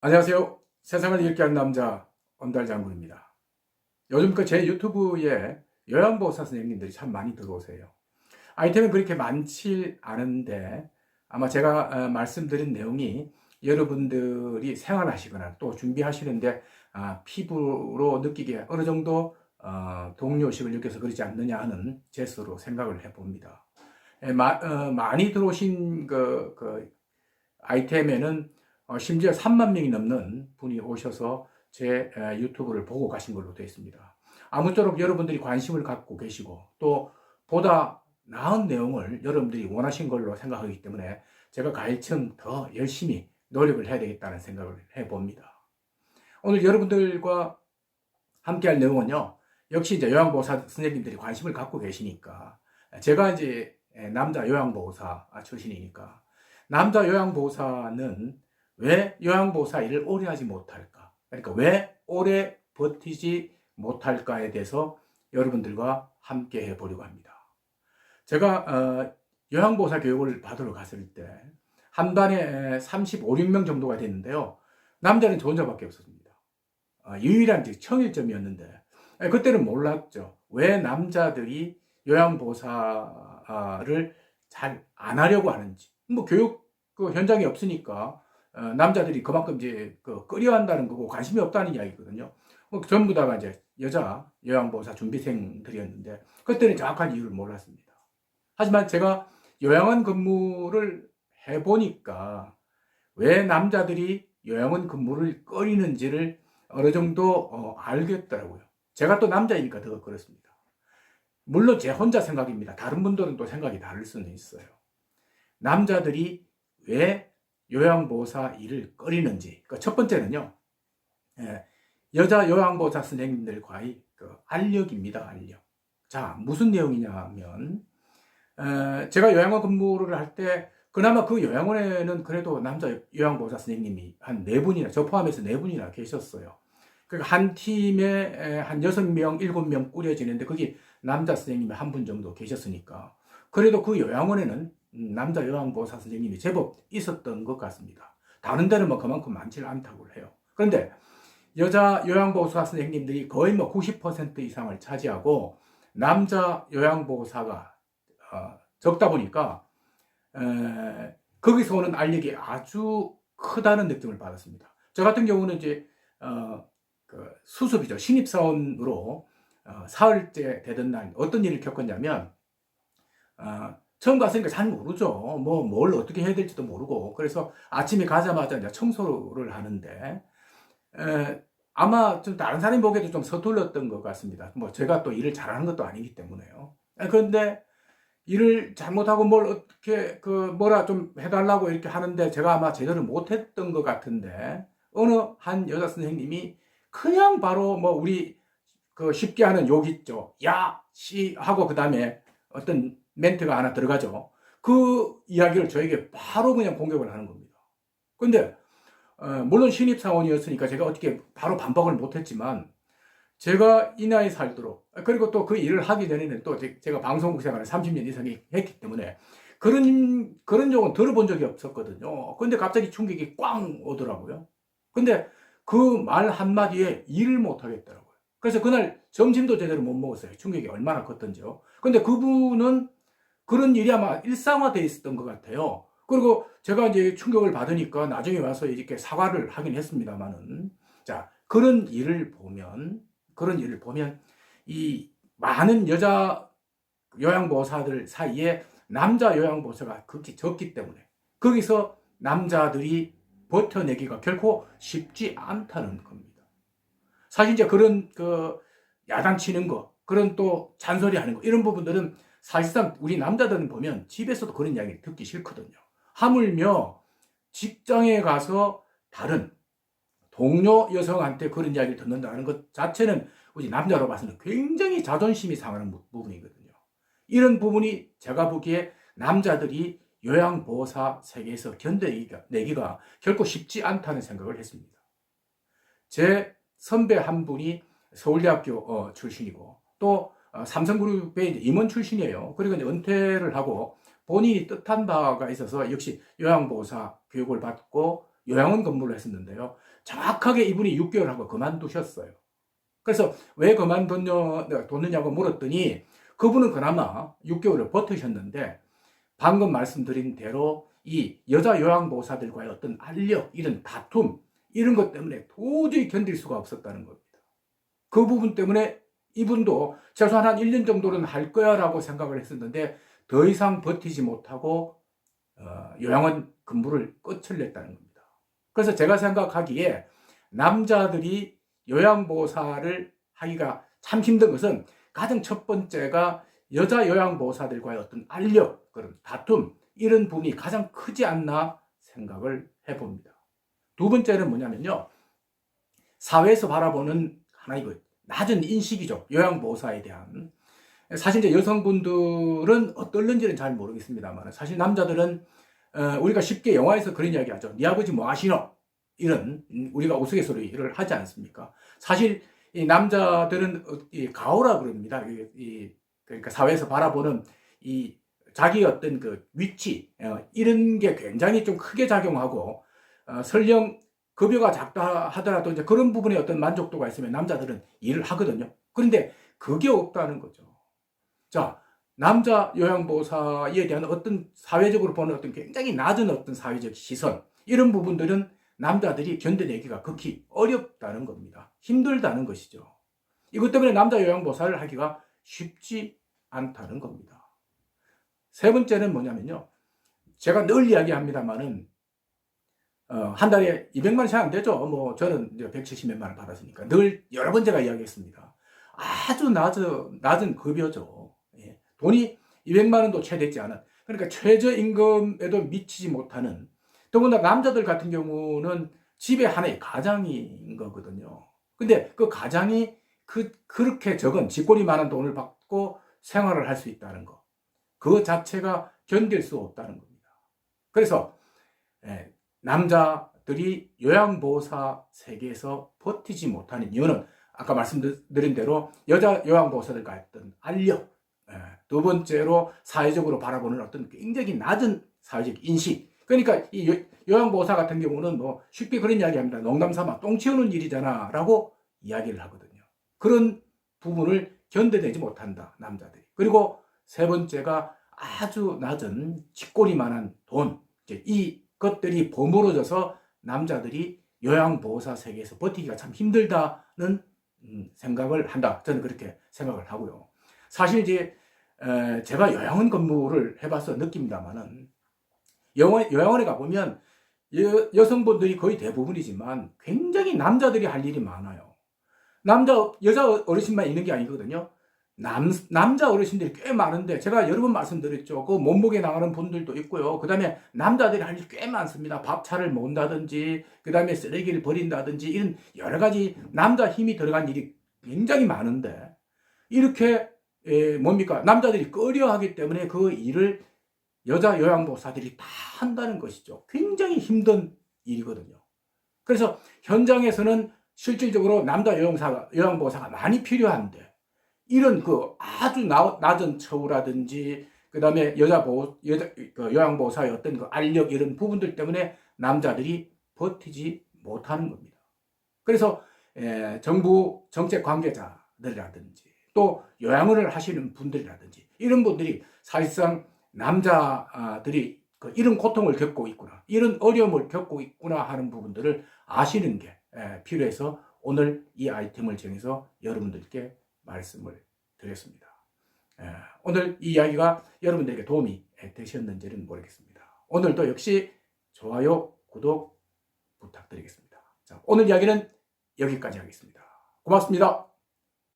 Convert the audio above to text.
안녕하세요. 세상을 읽게 하는 남자 언달장군입니다. 요즘 제 유튜브에 요양보호사 선생님들이 참 많이 들어오세요. 아이템은 그렇게 많지 않은데 아마 제가 말씀드린 내용이 여러분들이 생활하시거나 또 준비하시는데 피부로 느끼기에 어느 정도 동료의식을 느껴서 그러지 않느냐 하는 제스로 생각을 해봅니다. 많이 들어오신 그 아이템에는 심지어 3만 명이 넘는 분이 오셔서 제 유튜브를 보고 가신 걸로 되어 있습니다. 아무쪼록 여러분들이 관심을 갖고 계시고 또 보다 나은 내용을 여러분들이 원하신 걸로 생각하기 때문에 제가 가해층 더 열심히 노력을 해야 되겠다는 생각을 해봅니다. 오늘 여러분들과 함께 할 내용은요, 역시 이제 요양보호사 선생님들이 관심을 갖고 계시니까 제가 이제 남자 요양보호사 출신이니까 남자 요양보호사는 왜 요양보호사 일을 오래 하지 못할까? 그러니까 왜 오래 버티지 못할까에 대해서 여러분들과 함께 해보려고 합니다. 제가 요양보호사 교육을 받으러 갔을 때 한 반에 35, 6명 정도가 됐는데요. 남자는 저 혼자밖에 없었습니다. 유일한 청일점이었는데 그때는 몰랐죠. 왜 남자들이 요양보호사를 잘 안 하려고 하는지. 뭐 교육 현장이 없으니까 남자들이 그만큼 이제 꺼려한다는 거고 관심이 없다는 이야기거든요. 전부 다가 이제 여자 요양보호사 준비생들이었는데 그때는 정확한 이유를 몰랐습니다. 하지만 제가 요양원 근무를 해보니까 왜 남자들이 요양원 근무를 꺼리는지를 어느 정도 알겠더라고요. 제가 또 남자이니까 더 그렇습니다. 물론 제 혼자 생각입니다. 다른 분들은 또 생각이 다를 수는 있어요. 남자들이 왜 요양보호사 일을 꺼리는지. 첫 번째는요, 여자 요양보호사 선생님들과의 알력입니다, 알력. 자, 무슨 내용이냐 하면, 제가 요양원 근무를 할 때, 그나마 그 요양원에는 그래도 남자 요양보호사 선생님이 한 4분이나, 저 포함해서 4분이나 계셨어요. 그러니까 한 팀에 한 6명, 7명 꾸려지는데, 거기 남자 선생님이 한 분 정도 계셨으니까, 그래도 그 요양원에는 남자 요양보호사 선생님이 제법 있었던 것 같습니다. 다른 데는 뭐 그만큼 많지 않다고 해요. 그런데 여자 요양보호사 선생님들이 거의 뭐 90% 이상을 차지하고 남자 요양보호사가 적다 보니까 거기서 오는 알력이 아주 크다는 느낌을 받았습니다. 저 같은 경우는 이제 수습이죠. 신입사원으로 사흘째 되던 날 어떤 일을 겪었냐면 처음 갔으니까 잘 모르죠. 뭘 어떻게 해야 될지도 모르고. 그래서 아침에 가자마자 이제 청소를 하는데, 아마 좀 다른 사람이 보기에도 좀 서툴렀던 것 같습니다. 제가 또 일을 잘하는 것도 아니기 때문에요. 그런데 일을 잘못하고 뭘 어떻게, 뭐라 좀 해달라고 이렇게 하는데 제가 아마 제대로 못했던 것 같은데, 어느 한 여자 선생님이 그냥 바로 우리 쉽게 하는 욕 있죠. 야, 씨 하고 그 다음에 어떤 멘트가 하나 들어가죠. 그 이야기를 저에게 바로 그냥 공격을 하는 겁니다. 근데 물론 신입사원이었으니까 제가 어떻게 바로 반박을 못했지만 제가 이 나이 살도록 그리고 또 그 일을 하기 전에는 또 제가 방송국 생활을 30년 이상 했기 때문에 그런 적은 들어본 적이 없었거든요. 근데 갑자기 충격이 꽝 오더라고요. 근데 그 말 한마디에 일을 못 하겠더라고요. 그래서 그날 점심도 제대로 못 먹었어요. 충격이 얼마나 컸던지요. 근데 그분은 그런 일이 아마 일상화되어 있었던 것 같아요. 그리고 제가 이제 충격을 받으니까 나중에 와서 이렇게 사과를 하긴 했습니다만은. 자, 그런 일을 보면, 이 많은 여자 요양보호사들 사이에 남자 요양보호사가 극히 적기 때문에, 거기서 남자들이 버텨내기가 결코 쉽지 않다는 겁니다. 사실 이제 그런 야단치는 거, 그런 또 잔소리 하는 거, 이런 부분들은 사실상 우리 남자들은 보면 집에서도 그런 이야기 듣기 싫거든요. 하물며 직장에 가서 다른 동료 여성한테 그런 이야기를 듣는다는 것 자체는 우리 남자로 봐서는 굉장히 자존심이 상하는 부분이거든요. 이런 부분이 제가 보기에 남자들이 요양보호사 세계에서 견뎌내기가 결코 쉽지 않다는 생각을 했습니다. 제 선배 한 분이 서울대학교 출신이고 또 삼성그룹의 임원 출신이에요. 그리고 이제 은퇴를 하고 본인이 뜻한 바가 있어서 역시 요양보호사 교육을 받고 요양원 근무를 했었는데요. 정확하게 이분이 6개월 하고 그만두셨어요. 그래서 왜 그만뒀느냐고 물었더니 그분은 그나마 6개월을 버티셨는데 방금 말씀드린 대로 이 여자 요양보호사들과의 어떤 알력, 이런 다툼, 이런 것 때문에 도저히 견딜 수가 없었다는 겁니다. 그 부분 때문에 이분도 최소한 한 1년 정도는 할 거야 라고 생각을 했었는데 더 이상 버티지 못하고 요양원 근무를 끝을 냈다는 겁니다. 그래서 제가 생각하기에 남자들이 요양보호사를 하기가 참 힘든 것은 가장 첫 번째가 여자 요양보호사들과의 어떤 알력, 그런 다툼, 이런 부분이 가장 크지 않나 생각을 해봅니다. 두 번째는 뭐냐면요. 사회에서 바라보는 하나의 그 낮은 인식이죠. 요양보호사에 대한. 사실 이제 여성분들은 어떨는지는 잘 모르겠습니다만 사실 남자들은 우리가 쉽게 영화에서 그런 이야기 하죠. 네 아버지 뭐 하시노? 이런 우리가 우스갯소리를 하지 않습니까? 사실 이 남자들은 이 가오라 그럽니다. 그러니까 사회에서 바라보는 이 자기 어떤 그 위치 이런 게 굉장히 좀 크게 작용하고 설령 급여가 작다 하더라도 이제 그런 부분에 어떤 만족도가 있으면 남자들은 일을 하거든요. 그런데 그게 없다는 거죠. 자, 남자 요양보호사에 대한 어떤 사회적으로 보는 어떤 굉장히 낮은 어떤 사회적 시선, 이런 부분들은 남자들이 견뎌내기가 극히 어렵다는 겁니다. 힘들다는 것이죠. 이것 때문에 남자 요양보호사를 하기가 쉽지 않다는 겁니다. 세 번째는 뭐냐면요. 제가 늘 이야기합니다만은 한 달에 200만 원 잘 안 되죠. 뭐 저는 이제 170몇만 원 받았으니까 늘 여러 번 제가 이야기했습니다. 아주 낮은 급여죠. 예. 돈이 200만 원도 채 되지 않은, 그러니까 최저임금에도 미치지 못하는, 더군다나 남자들 같은 경우는 집에 하나의 가장인 거거든요. 근데 그 가장이 그렇게 적은 쥐꼬리 많은 돈을 받고 생활을 할 수 있다는 거, 그 자체가 견딜 수 없다는 겁니다. 그래서 남자들이 요양보호사 세계에서 버티지 못하는 이유는 아까 말씀드린 대로 여자 요양보호사들과 했던 알력, 두 번째로 사회적으로 바라보는 어떤 굉장히 낮은 사회적 인식. 그러니까 이 요양보호사 같은 경우는 뭐 쉽게 그런 이야기 합니다. 농담 삼아 똥 치우는 일이잖아 라고 이야기를 하거든요. 그런 부분을 견뎌내지 못한다, 남자들이. 그리고 세 번째가 아주 낮은 쥐꼬리만한 돈, 이 것들이 버무려져서 남자들이 요양보호사 세계에서 버티기가 참 힘들다는 생각을 한다. 저는 그렇게 생각을 하고요. 사실 이제 제가 요양원 근무를 해봐서 느낍니다만은 요양원에 가보면 여성분들이 거의 대부분이지만 굉장히 남자들이 할 일이 많아요. 여자 어르신만 있는 게 아니거든요. 남자 어르신들이 꽤 많은데 제가 여러 번 말씀드렸죠. 그 몸무게 나가는 분들도 있고요. 그 다음에 남자들이 할 일이 꽤 많습니다. 밥차를 몬다든지, 그 다음에 쓰레기를 버린다든지, 이런 여러 가지 남자 힘이 들어간 일이 굉장히 많은데, 이렇게 뭡니까? 남자들이 꺼려 하기 때문에 그 일을 여자 요양보호사들이 다 한다는 것이죠. 굉장히 힘든 일이거든요. 그래서 현장에서는 실질적으로 남자 요양보호사가 많이 필요한데, 이런 그 아주 낮은 처우라든지, 그 다음에 요양보호사의 어떤 그 알력, 이런 부분들 때문에 남자들이 버티지 못하는 겁니다. 그래서 정부 정책 관계자들이라든지 또 요양원을 하시는 분들이라든지 이런 분들이 사실상 남자들이 이런 고통을 겪고 있구나, 이런 어려움을 겪고 있구나 하는 부분들을 아시는 게 필요해서 오늘 이 아이템을 정해서 여러분들께 말씀을 드렸습니다. 오늘 이 이야기가 여러분들에게 도움이 되셨는지는 모르겠습니다. 오늘도 역시 좋아요, 구독 부탁드리겠습니다. 자, 오늘 이야기는 여기까지 하겠습니다. 고맙습니다.